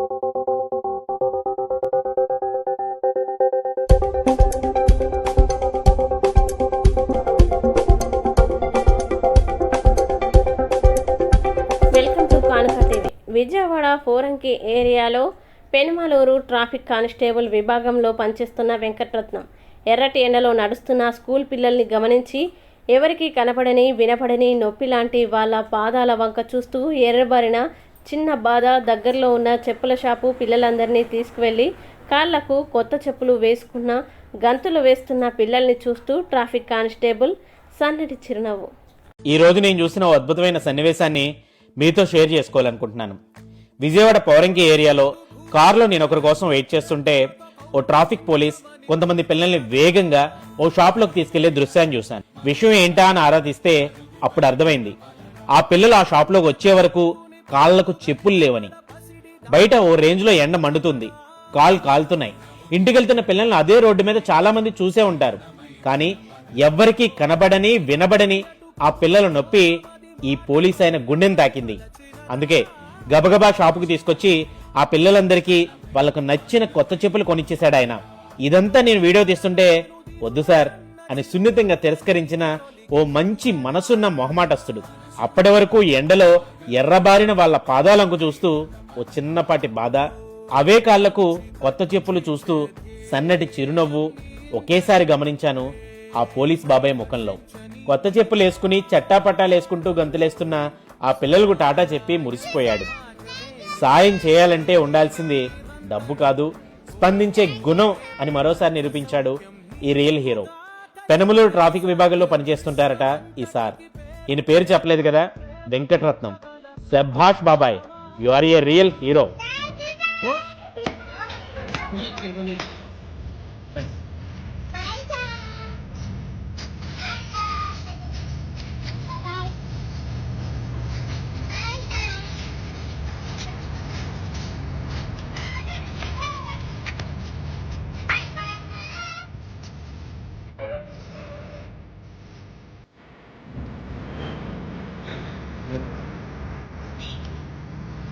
Welcome to కానుక TV. Vijayawada ఫోరంకి ఏరియాలో Penumaluru traffic constable విభాగంలో పనిచేస్తున్న వెంకటరత్నం ఎర్రటి ఎండలో నడుస్తున్న స్కూల్ పిల్లల్ని గమనించి ఎవరికి కనపడని వినపడని నొప్పి లాంటి వాళ్ళ పాదాల వంక చూస్తూ ఎర్రబారిన చిన్న బాధ దగ్గరలో ఉన్న చెప్పుల షాపు పిల్లలందరినీ తీసుకువెళ్ళి కాళ్లకు కొత్త చెప్పులు వేసుకున్న గంతులు వేస్తున్న పిల్లల్ని చూస్తూ ట్రాఫిక్ కానిస్టేబుల్ సన్నటి చిరునవ్వు. ఈ రోజు నేను చూసిన ఓ అద్భుతమైన సన్నివేశాన్ని మీతో షేర్ చేసుకోవాలనుకుంటున్నాను. విజయవాడ పౌరంకి ఏరియాలో కారులో నేను ఒకరి కోసం వెయిట్ చేస్తుంటే ఓ ట్రాఫిక్ పోలీస్ కొంతమంది పిల్లల్ని వేగంగా ఓ షాప్లోకి తీసుకెళ్లే దృశ్యాన్ని చూశాను. విషయం ఏంటా అని ఆరాధిస్తే అప్పుడు అర్థమైంది, ఆ పిల్లలు ఆ షాప్లోకి వచ్చే వరకు కాళ్లకు చెప్పులు లేవని. బయట ఓ రేంజ్లో ఎండ మండుతుంది, కాళ్ళు కాలుతున్నాయి. ఇంటికెళ్తున్న పిల్లల్ని అదే రోడ్డు మీద చాలా మంది చూసే ఉంటారు, కానీ ఎవ్వరికీ కనబడని వినబడని ఆ పిల్లల నొప్పి ఈ పోలీస్ ఆయన గుండెని తాకింది. అందుకే గబగబా షాపుకి తీసుకొచ్చి ఆ పిల్లలందరికీ వాళ్ళకు నచ్చిన కొత్త చెప్పులు కొనిచ్చేశాడు ఆయన. ఇదంతా నేను వీడియో తీస్తుంటే వద్దు సార్ అని సున్నితంగా తిరస్కరించిన ఓ మంచి మనసున్న మొహమాటస్తుడు. అప్పటి వరకు ఎండలో ఎర్రబారిన వాళ్ళ పాదాలంకు చూస్తూ ఓ చిన్నపాటి బాధ, అవే కాళ్లకు కొత్త చెప్పులు చూస్తూ సన్నటి చిరునవ్వు ఒకేసారి గమనించాను ఆ పోలీస్ బాబాయ్ ముఖంలో. కొత్త చెప్పులు వేసుకుని చట్టాపట్టాలు వేసుకుంటూ గంతులేస్తున్న ఆ పిల్లలకు టాటా చెప్పి మురిసిపోయాడు. సాయం చేయాలంటే ఉండాల్సింది డబ్బు కాదు, స్పందించే గుణం అని మరోసారి నిరూపించాడు ఈ రియల్ హీరో. పెనుమలూరు ట్రాఫిక్ విభాగంలో పనిచేస్తుంటారట ఈ సార్. ఈయన పేరు చెప్పలేదు కదా, వెంకటరత్నం. శభాష్ బాబాయ్, you are a real hero.